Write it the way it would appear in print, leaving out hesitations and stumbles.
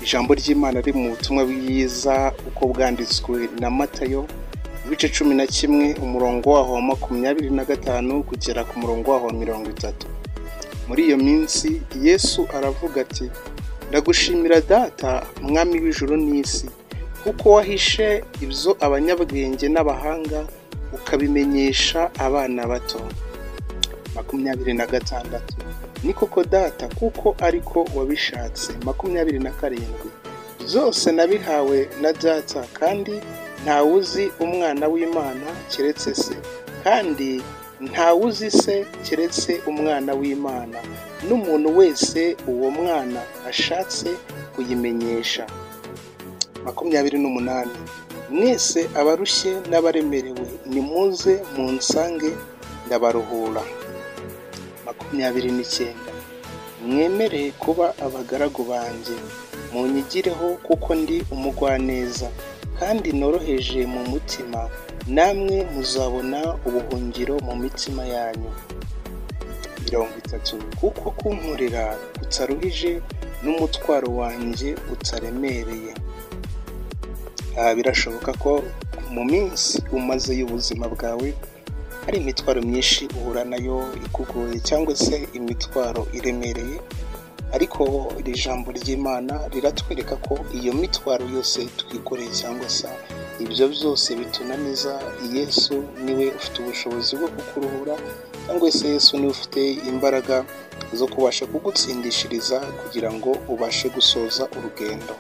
Ijambo ry'Imana riri mu butumwa bwiza uko bwanditswe na Matayo, ibice 11 umurongo waho wa 25 kugera ku murongo waho wa 30. Muri iyo minsi Yesu aravuga ati, ndagushimira Data, mwami w'ijuru n'isi, kuko wahishe ibyo abanyabwenge n'abahanga ukabimenyesha abana bato. 26. Ni koko Data, kuko ariko wabishatse. 27. Byose nabihawe na Data, kandi ntawuzi umwana w'Imana keretse se, kandi ntawuzi se keretse umwana w'Imana, n'umuntu wese uwo mwana ashatse kuyimenyesha. 28. Mwese abarushye n'abaremerewe, nimuze munsange ndabaruhura. 29. Mwemereye kuba abagaragu banjye, munyigireho kuko ndi umugwaneza kandi noroheje mu mutima, namwe muzabona ubuhungiro mu mitima yanyu. 30. Kuko kunkorera kutaruhije n'umutwaro wanjye utaremereye. Birashoboka ko mu minsi umaze y'ubuzima bwawe hari imitwaro myinshi uhura nayo ikugoye cyangwa se imitwaro iremereye, ariko iri jambo ry'Imana riratwereka ko iyo mitwaro yose twikoreye cyangwa se ibyo byose bitunaniza, Yesu niwe ufite ubushobozi bwo kukuruhura, cyangwa se Yesu niwe ufite imbaraga zo kubasha kugutsindishiriza kugira ngo ubashe gusoza urugendo.